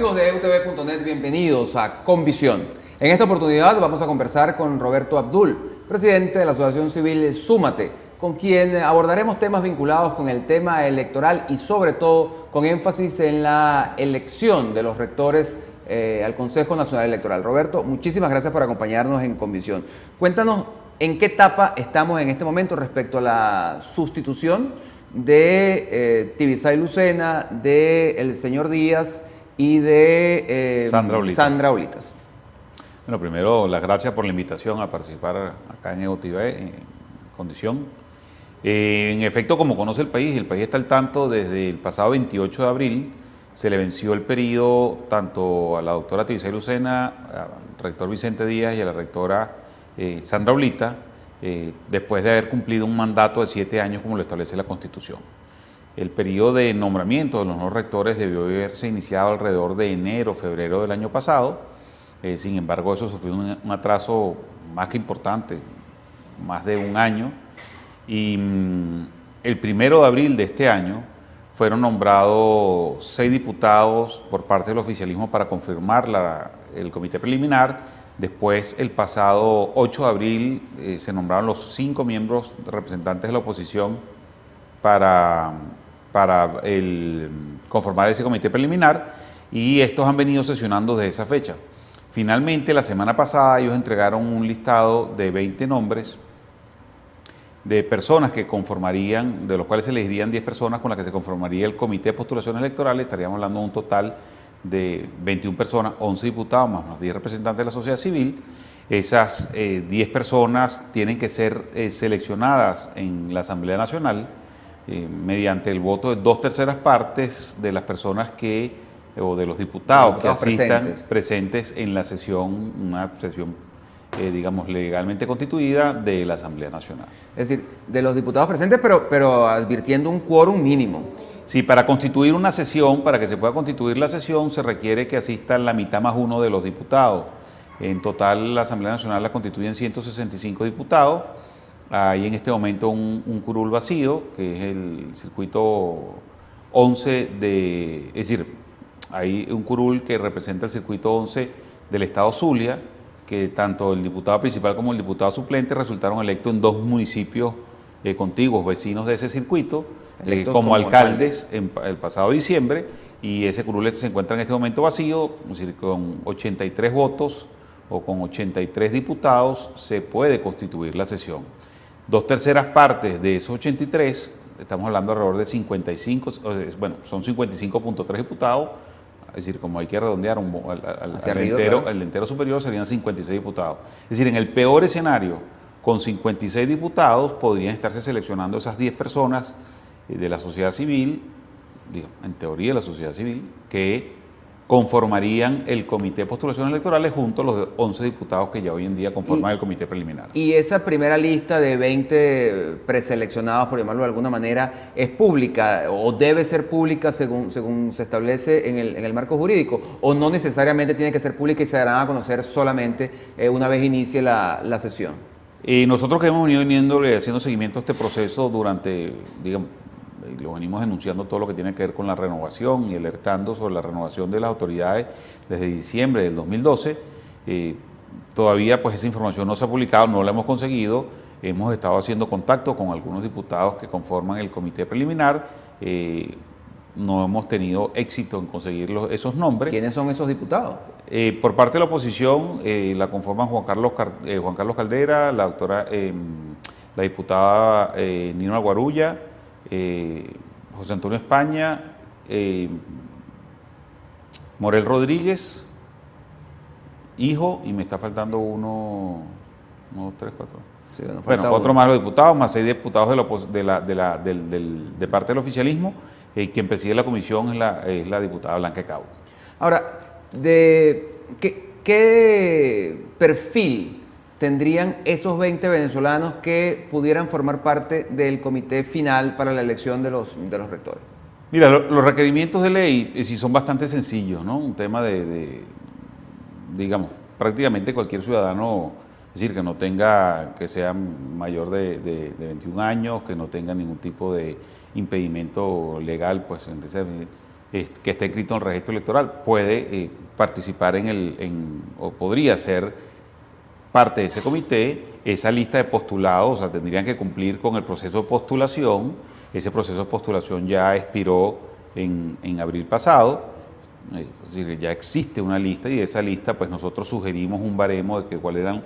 amigos de eutv.net, bienvenidos a Convisión. En esta oportunidad vamos a conversar con Roberto Abdul, presidente de la Asociación Civil Súmate, con quien abordaremos temas vinculados con el tema electoral y sobre todo con énfasis en la elección de los rectores al Consejo Nacional Electoral. Roberto, muchísimas gracias por acompañarnos en Convisión. Cuéntanos en qué etapa estamos en este momento respecto a la sustitución de Tibisay Lucena, del señor Díaz y de Sandra Olitas. Bueno, primero, las gracias por la invitación a participar acá en EUTV, en Condición. En efecto, como conoce el país está al tanto, desde el pasado 28 de abril se le venció el periodo tanto a la doctora Tibisay Lucena, al rector Vicente Díaz y a la rectora Sandra Olita, después de haber cumplido un mandato de 7 años como lo establece la Constitución. El periodo de nombramiento de los nuevos rectores debió haberse iniciado alrededor de enero, febrero del año pasado. Sin embargo, eso sufrió un atraso más que importante, más de un año. Y el 1 de abril de este año fueron nombrados 6 diputados por parte del oficialismo para confirmar el comité preliminar. Después, el pasado 8 de abril, se nombraron los 5 miembros representantes de la oposición para conformar ese comité preliminar, y estos han venido sesionando desde esa fecha. Finalmente, la semana pasada, ellos entregaron un listado de 20 nombres de personas que conformarían, de los cuales se elegirían 10 personas con las que se conformaría el comité de postulaciones electorales. Estaríamos hablando de un total de 21 personas, 11 diputados más 10 representantes de la sociedad civil. Esas 10 personas tienen que ser seleccionadas en la Asamblea Nacional mediante el voto de 2/3 partes de las personas o de los diputados que asistan presentes en la sesión, una sesión digamos legalmente constituida de la Asamblea Nacional. Es decir, de los diputados presentes, pero advirtiendo un quórum mínimo. Sí, para constituir una sesión, para que se pueda constituir la sesión, se requiere que asistan la mitad más uno de los diputados. En total, la Asamblea Nacional la constituyen 165 diputados. Hay en este momento un curul vacío, que es el circuito 11 es decir, hay un curul que representa el circuito 11 del estado Zulia, que tanto el diputado principal como el diputado suplente resultaron electos en 2 municipios contiguos, vecinos de ese circuito, como alcaldes el pasado diciembre, y ese curul se encuentra en este momento vacío. Es decir, con 83 votos o con 83 diputados se puede constituir la sesión. 2/3 partes de esos 83, estamos hablando alrededor de 55, bueno, son 55.3 diputados, es decir, como hay que redondear el entero superior, serían 56 diputados. Es decir, en el peor escenario, con 56 diputados, podrían estarse seleccionando esas 10 personas de la sociedad civil, en teoría la sociedad civil, que conformarían el comité de postulaciones electorales junto a los 11 diputados que ya hoy en día conforman el comité preliminar. ¿Y esa primera lista de 20 preseleccionados, por llamarlo de alguna manera, es pública o debe ser pública según se establece en el marco jurídico? ¿O no necesariamente tiene que ser pública y se darán a conocer solamente una vez inicie la sesión? Nosotros que hemos venido haciendo seguimiento a este proceso durante, digamos, lo venimos denunciando todo lo que tiene que ver con la renovación y alertando sobre la renovación de las autoridades desde diciembre del 2012. Todavía pues esa información no se ha publicado, no la hemos conseguido. Hemos estado haciendo contacto con algunos diputados que conforman el comité preliminar. No hemos tenido éxito en conseguir esos nombres. ¿Quiénes son esos diputados? Por parte de la oposición la conforman Juan Carlos Caldera, la diputada Nino Guarulla, José Antonio España, Morel Rodríguez, hijo, y me está faltando uno, 3, 4. Sí, bueno, otro más los diputados, más 6 diputados de parte del oficialismo. Quien preside la comisión es la diputada Blanca Caut. Ahora, ¿qué perfil tendrían esos 20 venezolanos que pudieran formar parte del comité final para la elección de los rectores? Mira, los requerimientos de ley sí son bastante sencillos, ¿no? Un tema digamos, prácticamente cualquier ciudadano, es decir, que sea mayor de 21 años, que no tenga ningún tipo de impedimento legal, pues que esté inscrito en el registro electoral puede participar o podría ser parte de ese comité. Esa lista de postulados, o sea, tendrían que cumplir con el proceso de postulación. Ese proceso de postulación ya expiró en abril pasado, es decir, ya existe una lista, y de esa lista pues nosotros sugerimos un baremo de que cuál eran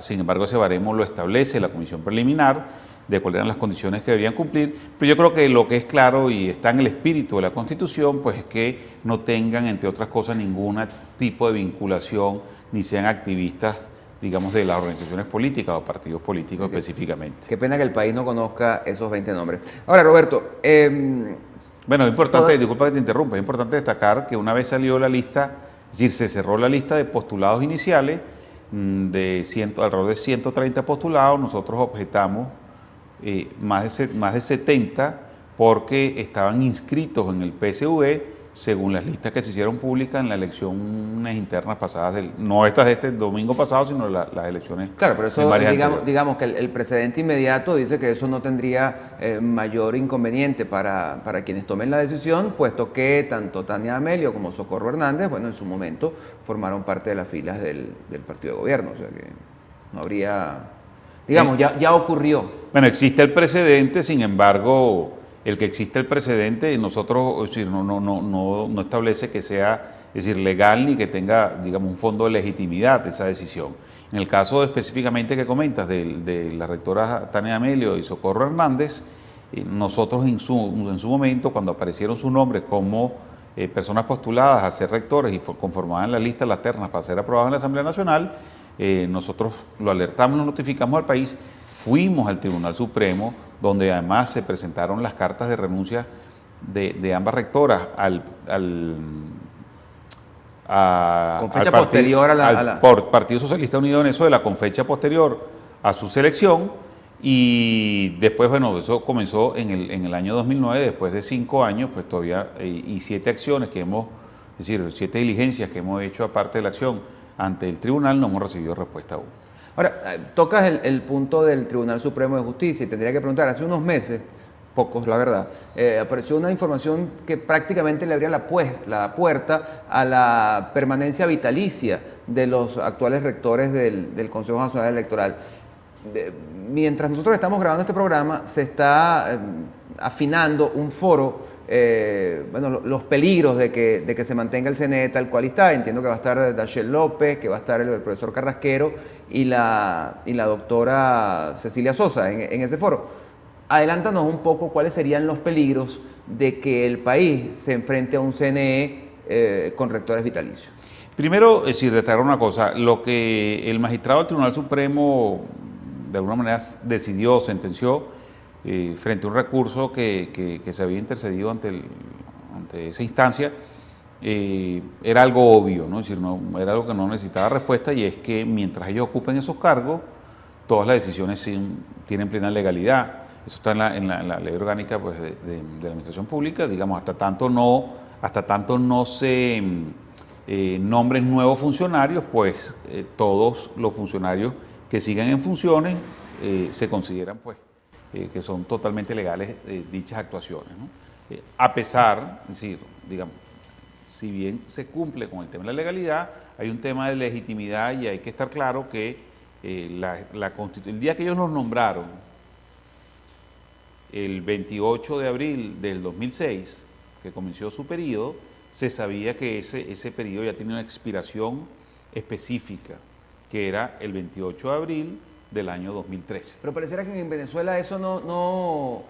sin embargo ese baremo lo establece la comisión preliminar, de cuáles eran las condiciones que deberían cumplir, pero yo creo que lo que es claro y está en el espíritu de la Constitución, pues es que no tengan, entre otras cosas, ningún tipo de vinculación, ni sean activistas, digamos, de las organizaciones políticas o partidos políticos específicamente. Qué pena que el país no conozca esos 20 nombres. Ahora, Roberto... bueno, es importante, disculpa que te interrumpa, es importante destacar que una vez salió la lista, es decir, se cerró la lista de postulados iniciales, alrededor de 130 postulados, nosotros objetamos más de 70 porque estaban inscritos en el PSV según las listas que se hicieron públicas en las elecciones internas pasadas, no estas de este domingo pasado, sino las elecciones. Claro, pero eso digamos que el precedente inmediato dice que eso no tendría mayor inconveniente para quienes tomen la decisión, puesto que tanto Tania Amelio como Socorro Hernández, bueno, en su momento formaron parte de las filas del partido de gobierno, o sea que no habría, digamos, ya ocurrió. Bueno, existe el precedente, sin embargo, el que existe el precedente, nosotros, es decir, no establece que sea, es decir, legal ni que tenga, digamos, un fondo de legitimidad esa decisión. En el caso específicamente que comentas de la rectora Tania Amelio y Socorro Hernández, nosotros en su momento, cuando aparecieron sus nombres como personas postuladas a ser rectores y conformaban la lista, las ternas para ser aprobadas en la Asamblea Nacional, nosotros lo alertamos, lo notificamos al país, fuimos al Tribunal Supremo, donde además se presentaron las cartas de renuncia de ambas rectoras con fecha posterior por Partido Socialista Unido en Venezuela, con fecha posterior a su selección, y después, bueno, eso comenzó en el año 2009, después de 5 años, pues todavía, y 7 acciones que hemos, es decir, 7 diligencias que hemos hecho aparte de la acción ante el tribunal, no hemos recibido respuesta aún. Ahora, tocas el punto del Tribunal Supremo de Justicia y tendría que preguntar, hace unos meses, pocos la verdad, apareció una información que prácticamente le abría la puerta a la permanencia vitalicia de los actuales rectores del Consejo Nacional Electoral. Mientras nosotros estamos grabando este programa, se está afinando un foro, bueno, los peligros de que se mantenga el CNE tal cual está. Entiendo que va a estar Dachel López, que va a estar el profesor Carrasquero y la doctora Cecilia Sosa en ese foro. Adelántanos un poco cuáles serían los peligros de que el país se enfrente a un CNE con rectores vitalicios. Primero, es decir, destacar una cosa, lo que el magistrado del Tribunal Supremo de alguna manera decidió, sentenció, frente a un recurso que se había intercedido ante esa instancia, era algo obvio, ¿no? Es decir, era algo que no necesitaba respuesta, y es que mientras ellos ocupen esos cargos, todas las decisiones tienen plena legalidad. Eso está en la ley orgánica, pues, de la administración pública, digamos, hasta tanto no se nombren nuevos funcionarios, pues todos los funcionarios que sigan en funciones se consideran, pues, que son totalmente legales dichas actuaciones, ¿no? A pesar, es decir, digamos, si bien se cumple con el tema de la legalidad, hay un tema de legitimidad, y hay que estar claro que el día que ellos los nombraron, el 28 de abril del 2006, que comenzó su periodo, se sabía que ese periodo ya tenía una expiración específica, que era el 28 de abril del año 2013. Pero pareciera que en Venezuela eso no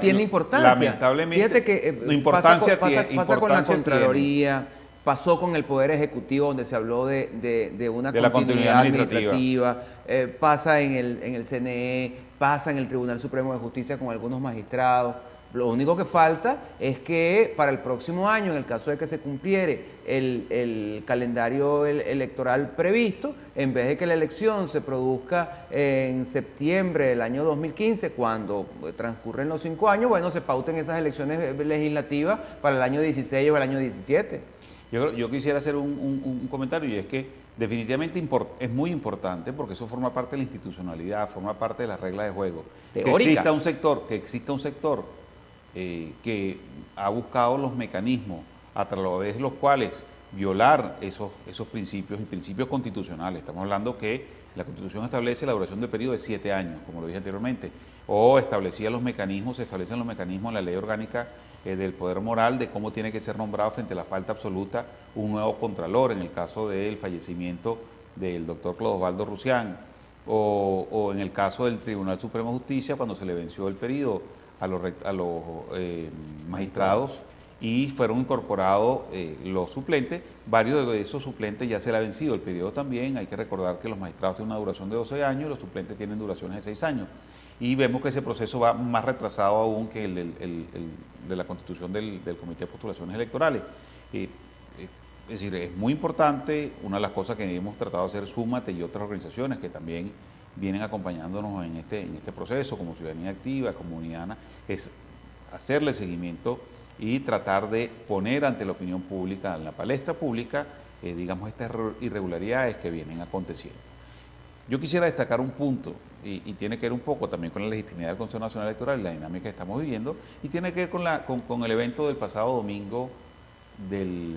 tiene importancia. Lamentablemente, fíjate que pasa con la Contraloría, pasó con el Poder Ejecutivo, donde se habló de una continuidad administrativa, pasa en el CNE, pasa en el Tribunal Supremo de Justicia con algunos magistrados. Lo único que falta es que para el próximo año, en el caso de que se cumpliere el calendario electoral previsto, en vez de que la elección se produzca en septiembre del año 2015, cuando transcurren los 5 años, bueno, se pauten esas elecciones legislativas para el año 16 o el año 17. Yo quisiera hacer un comentario, y es que definitivamente es muy importante, porque eso forma parte de la institucionalidad, forma parte de las reglas de juego. Teórica. Que exista un sector que ha buscado los mecanismos a través de los cuales violar esos principios y principios constitucionales. Estamos hablando que la Constitución establece la duración del periodo de 7 años, como lo dije anteriormente, o se establecen los mecanismos en la ley orgánica del poder moral de cómo tiene que ser nombrado frente a la falta absoluta un nuevo contralor, en el caso del fallecimiento del doctor Clodovaldo Rusián, o en el caso del Tribunal Supremo de Justicia, cuando se le venció el periodo a los magistrados y fueron incorporados los suplentes. Varios de esos suplentes ya se le ha vencido el periodo también. Hay que recordar que los magistrados tienen una duración de 12 años y los suplentes tienen duraciones de 6 años. Y vemos que ese proceso va más retrasado aún que el de la constitución del Comité de Postulaciones Electorales. Es decir, es muy importante. Una de las cosas que hemos tratado de hacer Súmate y otras organizaciones que también vienen acompañándonos en este proceso, como Ciudadanía Activa, como Uniana, es hacerle seguimiento y tratar de poner ante la opinión pública, en la palestra pública, digamos, estas irregularidades que vienen aconteciendo. Yo quisiera destacar un punto, y tiene que ver un poco también con la legitimidad del Consejo Nacional Electoral y la dinámica que estamos viviendo, y tiene que ver con el evento del pasado domingo de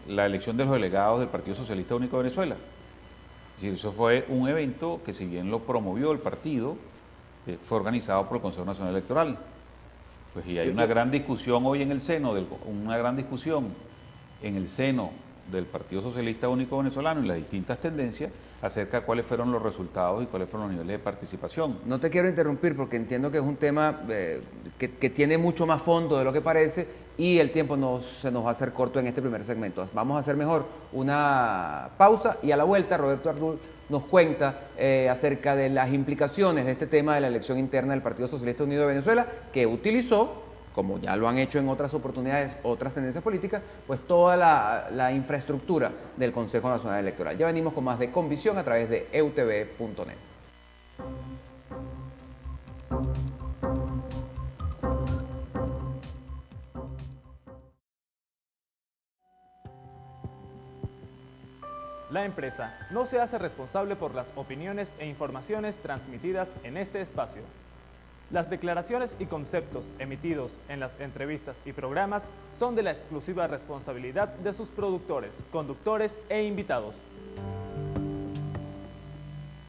la elección de los delegados del Partido Socialista Único de Venezuela. Es decir, eso fue un evento que, si bien lo promovió el partido, fue organizado por el Consejo Nacional Electoral. Pues y hay una gran discusión hoy en el seno, del Partido Socialista Único Venezolano y las distintas tendencias acerca de cuáles fueron los resultados y cuáles fueron los niveles de participación. No te quiero interrumpir porque entiendo que es un tema que tiene mucho más fondo de lo que parece y el tiempo se nos va a hacer corto en este primer segmento. Vamos a hacer mejor una pausa y a la vuelta Roberto Abdul nos cuenta acerca de las implicaciones de este tema de la elección interna del Partido Socialista Unido de Venezuela, que utilizó, como ya lo han hecho en otras oportunidades, otras tendencias políticas, pues toda la infraestructura del Consejo Nacional Electoral. Ya venimos con más de Convicción a través de eutv.net. La empresa no se hace responsable por las opiniones e informaciones transmitidas en este espacio. Las declaraciones y conceptos emitidos en las entrevistas y programas son de la exclusiva responsabilidad de sus productores, conductores e invitados.